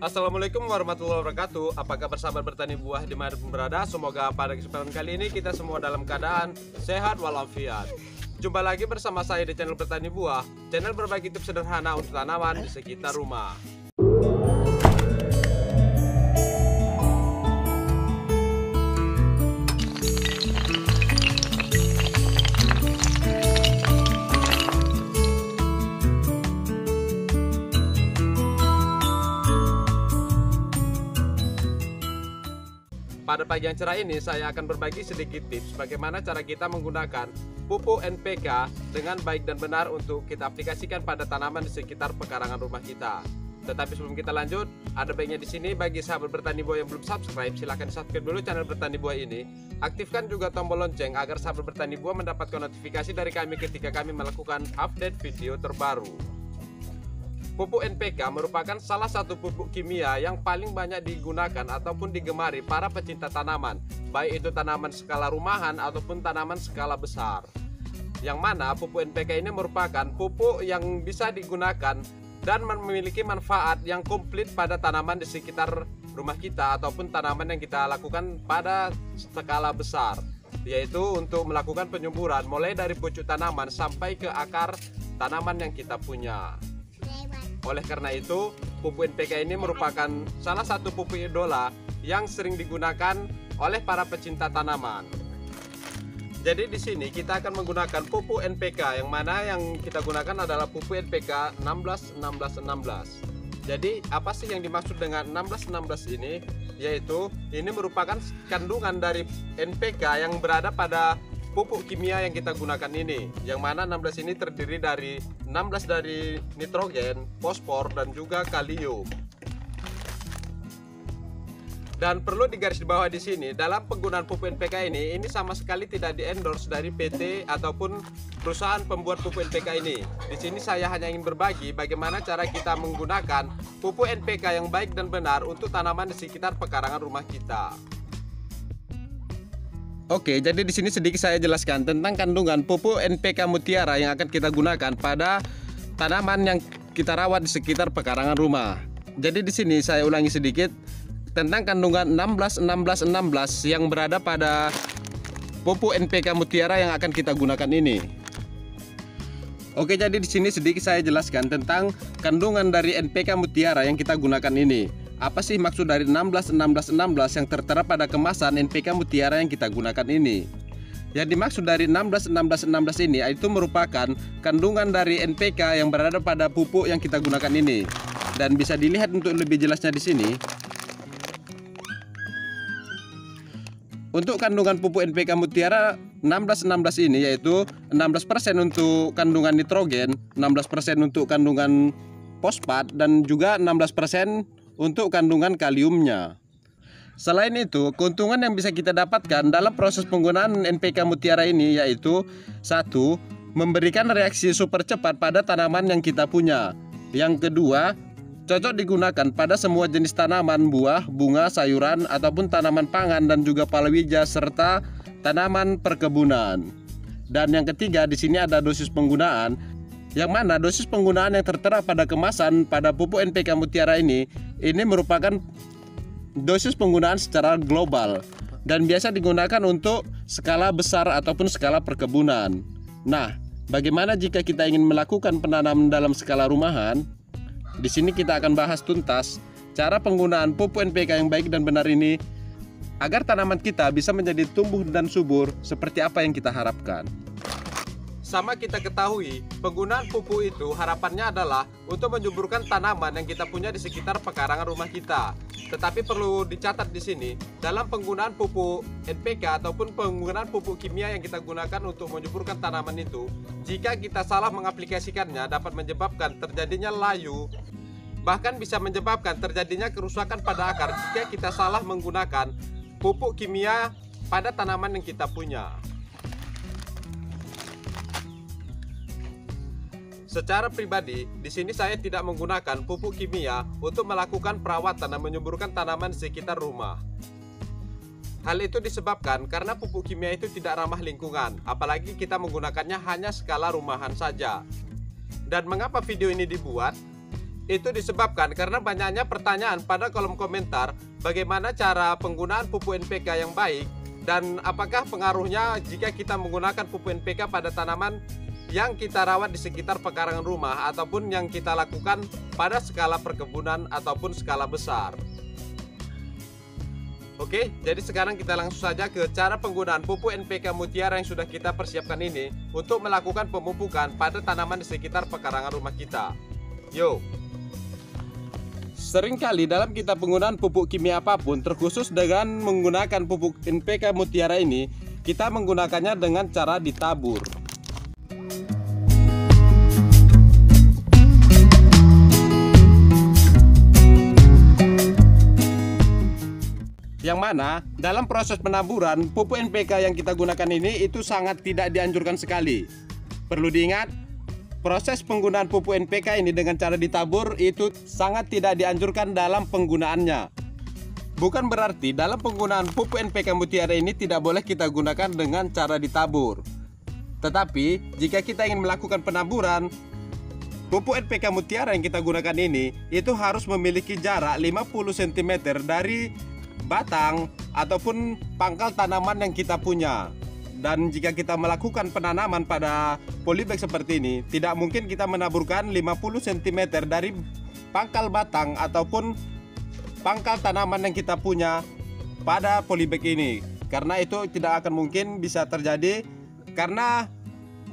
Assalamualaikum warahmatullahi wabarakatuh. Apa kabar sahabat bertani buah dimanapun berada? Semoga pada kesempatan kali ini kita semua dalam keadaan sehat walafiat. Jumpa lagi bersama saya di channel Bertani Buah, channel berbagi tips sederhana untuk tanaman di sekitar rumah. Pada pagi yang cerah ini saya akan berbagi sedikit tips bagaimana cara kita menggunakan pupuk NPK dengan baik dan benar untuk kita aplikasikan pada tanaman di sekitar pekarangan rumah kita. Tetapi sebelum kita lanjut, ada baiknya di sini bagi sahabat bertani buah yang belum subscribe, silahkan subscribe dulu channel Bertani Buah ini. Aktifkan juga tombol lonceng agar sahabat bertani buah mendapatkan notifikasi dari kami ketika kami melakukan update video terbaru. Pupuk NPK merupakan salah satu pupuk kimia yang paling banyak digunakan ataupun digemari para pecinta tanaman, baik itu tanaman skala rumahan ataupun tanaman skala besar. Yang mana pupuk NPK ini merupakan pupuk yang bisa digunakan dan memiliki manfaat yang komplit pada tanaman di sekitar rumah kita ataupun tanaman yang kita lakukan pada skala besar, yaitu untuk melakukan penyuburan mulai dari pucuk tanaman sampai ke akar tanaman yang kita punya. Oleh karena itu, pupuk NPK ini merupakan salah satu pupuk idola yang sering digunakan oleh para pecinta tanaman. Jadi di sini kita akan menggunakan pupuk NPK, yang mana yang kita gunakan adalah pupuk NPK 16-16-16. Jadi apa sih yang dimaksud dengan 16-16 ini? Yaitu ini merupakan kandungan dari NPK yang berada pada pupuk kimia yang kita gunakan ini, yang mana 16 ini terdiri dari 16 dari nitrogen, fosfor, dan juga kalium. Dan perlu digarisbawahi di sini, dalam penggunaan pupuk NPK ini sama sekali tidak di-endorse dari PT ataupun perusahaan pembuat pupuk NPK ini. Di sini saya hanya ingin berbagi bagaimana cara kita menggunakan pupuk NPK yang baik dan benar untuk tanaman di sekitar pekarangan rumah kita. Oke, jadi di sini sedikit saya jelaskan tentang kandungan pupuk NPK Mutiara yang akan kita gunakan pada tanaman yang kita rawat di sekitar pekarangan rumah. Jadi di sini saya ulangi sedikit tentang kandungan 16-16-16 yang berada pada pupuk NPK Mutiara yang akan kita gunakan ini. Oke, jadi di sini sedikit saya jelaskan tentang kandungan dari NPK Mutiara yang kita gunakan ini. Apa sih maksud dari 16-16-16 yang tertera pada kemasan NPK Mutiara yang kita gunakan ini? Yang dimaksud dari 16-16-16 ini itu merupakan kandungan dari NPK yang berada pada pupuk yang kita gunakan ini. Dan bisa dilihat untuk lebih jelasnya di sini. Untuk kandungan pupuk NPK Mutiara 16-16 ini yaitu 16% untuk kandungan nitrogen, 16% untuk kandungan fosfat, dan juga 16% untuk kandungan kaliumnya. Selain itu, keuntungan yang bisa kita dapatkan dalam proses penggunaan NPK Mutiara ini yaitu 1. Memberikan reaksi super cepat pada tanaman yang kita punya. Yang kedua, cocok digunakan pada semua jenis tanaman, buah, bunga, sayuran, ataupun tanaman pangan dan juga palawija serta tanaman perkebunan. Dan yang ketiga, di sini ada dosis penggunaan, yang mana dosis penggunaan yang tertera pada kemasan pada pupuk NPK Mutiara ini merupakan dosis penggunaan secara global dan biasa digunakan untuk skala besar ataupun skala perkebunan. Nah, bagaimana jika kita ingin melakukan penanaman dalam skala rumahan? Di sini kita akan bahas tuntas cara penggunaan pupuk NPK yang baik dan benar ini agar tanaman kita bisa menjadi tumbuh dan subur seperti apa yang kita harapkan. Sama kita ketahui, penggunaan pupuk itu harapannya adalah untuk menyuburkan tanaman yang kita punya di sekitar pekarangan rumah kita. Tetapi perlu dicatat di sini, dalam penggunaan pupuk NPK ataupun penggunaan pupuk kimia yang kita gunakan untuk menyuburkan tanaman itu, jika kita salah mengaplikasikannya dapat menyebabkan terjadinya layu, bahkan bisa menyebabkan terjadinya kerusakan pada akar jika kita salah menggunakan pupuk kimia pada tanaman yang kita punya. Secara pribadi, di sini saya tidak menggunakan pupuk kimia untuk melakukan perawatan dan menyuburkan tanaman di sekitar rumah. Hal itu disebabkan karena pupuk kimia itu tidak ramah lingkungan, apalagi kita menggunakannya hanya skala rumahan saja. Dan mengapa video ini dibuat? Itu disebabkan karena banyaknya pertanyaan pada kolom komentar bagaimana cara penggunaan pupuk NPK yang baik dan apakah pengaruhnya jika kita menggunakan pupuk NPK pada tanaman yang kita rawat di sekitar pekarangan rumah ataupun yang kita lakukan pada skala perkebunan ataupun skala besar. Oke, jadi sekarang kita langsung saja ke cara penggunaan pupuk NPK Mutiara yang sudah kita persiapkan ini untuk melakukan pemupukan pada tanaman di sekitar pekarangan rumah kita. Yo. Seringkali dalam kita penggunaan pupuk kimia apapun, terkhusus dengan menggunakan pupuk NPK Mutiara ini, kita menggunakannya dengan cara ditabur. Yang mana dalam proses penaburan pupuk NPK yang kita gunakan ini itu sangat tidak dianjurkan sekali. Perlu diingat, proses penggunaan pupuk NPK ini dengan cara ditabur itu sangat tidak dianjurkan dalam penggunaannya. Bukan berarti dalam penggunaan pupuk NPK Mutiara ini tidak boleh kita gunakan dengan cara ditabur. Tetapi jika kita ingin melakukan penaburan, pupuk NPK Mutiara yang kita gunakan ini itu harus memiliki jarak 50 cm dari batang ataupun pangkal tanaman yang kita punya. Dan jika kita melakukan penanaman pada polybag seperti ini, tidak mungkin kita menaburkan 50 cm dari pangkal batang ataupun pangkal tanaman yang kita punya pada polybag ini, karena itu tidak akan mungkin bisa terjadi karena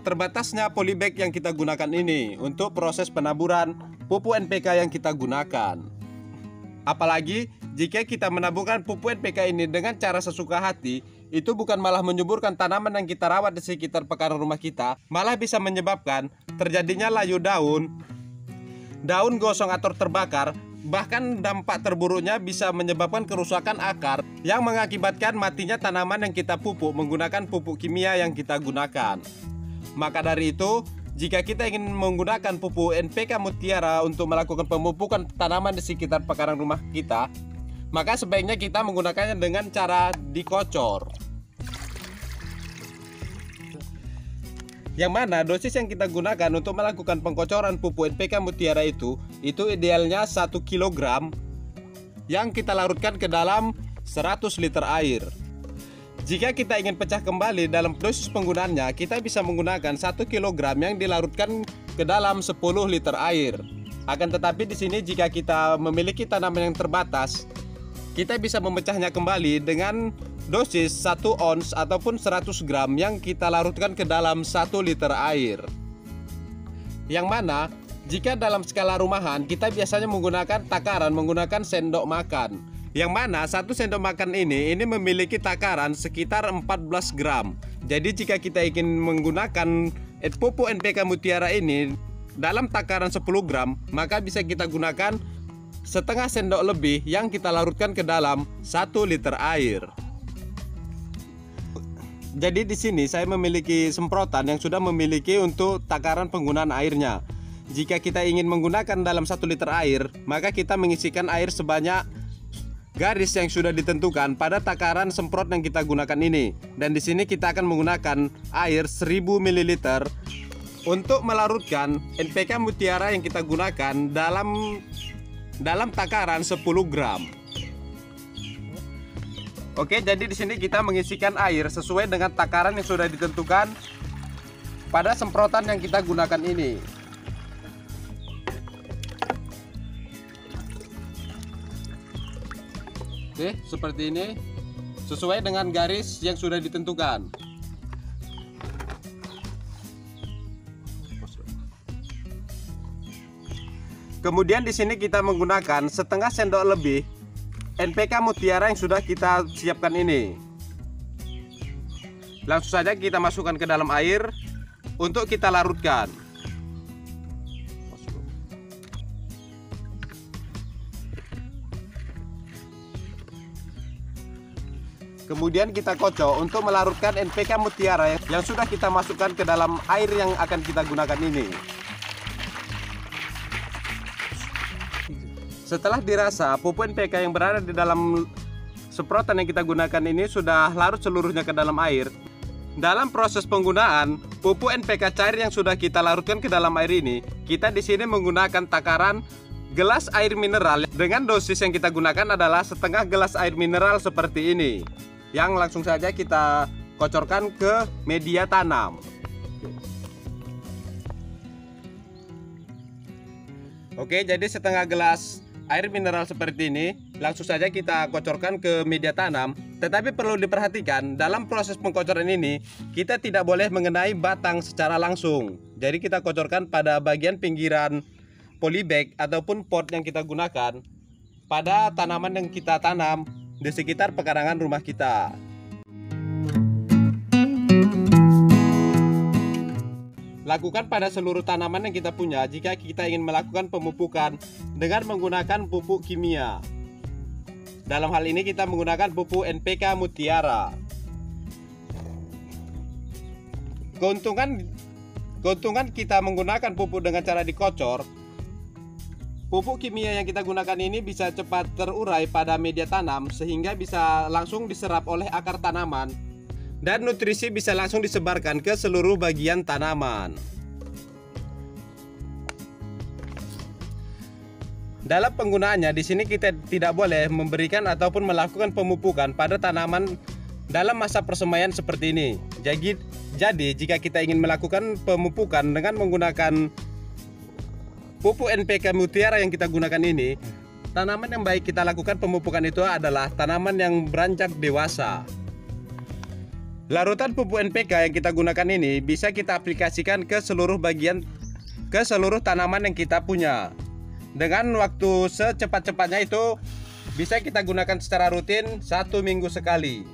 terbatasnya polybag yang kita gunakan ini untuk proses penaburan pupuk NPK yang kita gunakan. Apalagi jika kita menaburkan pupuk NPK ini dengan cara sesuka hati, itu bukan malah menyuburkan tanaman yang kita rawat di sekitar pekarangan rumah kita, malah bisa menyebabkan terjadinya layu daun, daun gosong atau terbakar, bahkan dampak terburuknya bisa menyebabkan kerusakan akar yang mengakibatkan matinya tanaman yang kita pupuk menggunakan pupuk kimia yang kita gunakan. Maka dari itu, jika kita ingin menggunakan pupuk NPK Mutiara untuk melakukan pemupukan tanaman di sekitar pekarangan rumah kita, maka sebaiknya kita menggunakannya dengan cara dikocor. Yang mana dosis yang kita gunakan untuk melakukan pengkocoran pupuk NPK Mutiara itu idealnya 1 kg yang kita larutkan ke dalam 100 liter air. Jika kita ingin pecah kembali dalam dosis penggunaannya, kita bisa menggunakan 1 kg yang dilarutkan ke dalam 10 liter air. Akan tetapi di sini jika kita memiliki tanaman yang terbatas, kita bisa memecahnya kembali dengan dosis 1 ons ataupun 100 gram yang kita larutkan ke dalam 1 liter air. Yang mana jika dalam skala rumahan kita biasanya menggunakan takaran menggunakan sendok makan. Yang mana 1 sendok makan ini memiliki takaran sekitar 14 gram. Jadi jika kita ingin menggunakan pupuk NPK Mutiara ini dalam takaran 10 gram, maka bisa kita gunakan setengah sendok lebih yang kita larutkan ke dalam 1 liter air. Jadi di sini saya memiliki semprotan yang sudah memiliki untuk takaran penggunaan airnya. Jika kita ingin menggunakan dalam 1 liter air, maka kita mengisikan air sebanyak garis yang sudah ditentukan pada takaran semprot yang kita gunakan ini. Dan di sini kita akan menggunakan air 1000 ml untuk melarutkan NPK Mutiara yang kita gunakan dalam takaran 10 gram. Oke, jadi di sini kita mengisikan air sesuai dengan takaran yang sudah ditentukan pada semprotan yang kita gunakan ini. Oke, seperti ini sesuai dengan garis yang sudah ditentukan. Kemudian di sini kita menggunakan setengah sendok lebih NPK Mutiara yang sudah kita siapkan ini. Langsung saja kita masukkan ke dalam air untuk kita larutkan. Kemudian kita kocok untuk melarutkan NPK Mutiara yang sudah kita masukkan ke dalam air yang akan kita gunakan ini. Setelah dirasa pupuk NPK yang berada di dalam semprotan yang kita gunakan ini sudah larut seluruhnya ke dalam air. Dalam proses penggunaan pupuk NPK cair yang sudah kita larutkan ke dalam air ini, kita di sini menggunakan takaran gelas air mineral. Dengan dosis yang kita gunakan adalah setengah gelas air mineral seperti ini, yang langsung saja kita kocorkan ke media tanam. Oke, jadi setengah gelas air mineral seperti ini langsung saja kita kocorkan ke media tanam. Tetapi perlu diperhatikan, dalam proses pengkocoran ini kita tidak boleh mengenai batang secara langsung. Jadi kita kocorkan pada bagian pinggiran polybag ataupun pot yang kita gunakan pada tanaman yang kita tanam di sekitar pekarangan rumah kita. Lakukan pada seluruh tanaman yang kita punya jika kita ingin melakukan pemupukan dengan menggunakan pupuk kimia. Dalam hal ini kita menggunakan pupuk NPK Mutiara. Keuntungan kita menggunakan pupuk dengan cara dikocor, pupuk kimia yang kita gunakan ini bisa cepat terurai pada media tanam sehingga bisa langsung diserap oleh akar tanaman dan nutrisi bisa langsung disebarkan ke seluruh bagian tanaman. Dalam penggunaannya di sini kita tidak boleh memberikan ataupun melakukan pemupukan pada tanaman dalam masa persemaian seperti ini. Jadi jika kita ingin melakukan pemupukan dengan menggunakan pupuk NPK Mutiara yang kita gunakan ini, tanaman yang baik kita lakukan pemupukan itu adalah tanaman yang beranjak dewasa. Larutan pupuk NPK yang kita gunakan ini bisa kita aplikasikan ke seluruh tanaman yang kita punya. Dengan waktu secepat-cepatnya itu bisa kita gunakan secara rutin 1 minggu sekali.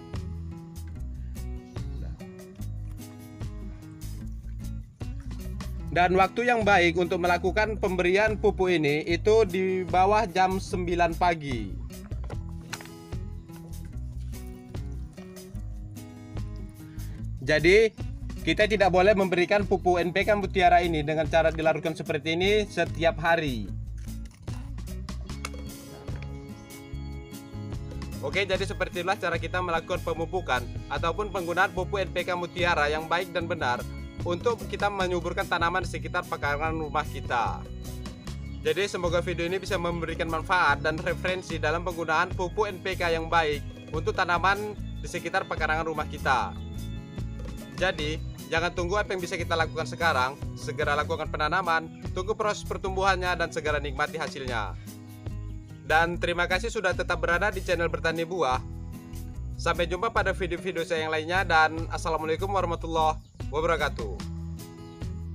Dan waktu yang baik untuk melakukan pemberian pupuk ini itu di bawah jam 9 pagi. Jadi kita tidak boleh memberikan pupuk NPK Mutiara ini dengan cara dilarutkan seperti ini setiap hari. Oke, jadi seperti itulah cara kita melakukan pemupukan ataupun penggunaan pupuk NPK Mutiara yang baik dan benar untuk kita menyuburkan tanaman di sekitar pekarangan rumah kita. Jadi semoga video ini bisa memberikan manfaat dan referensi dalam penggunaan pupuk NPK yang baik untuk tanaman di sekitar pekarangan rumah kita. Jadi, jangan tunggu apa yang bisa kita lakukan sekarang, segera lakukan penanaman, tunggu proses pertumbuhannya dan segera nikmati hasilnya. Dan terima kasih sudah tetap berada di channel Bertani Buah. Sampai jumpa pada video-video saya yang lainnya dan Assalamualaikum warahmatullahi wabarakatuh.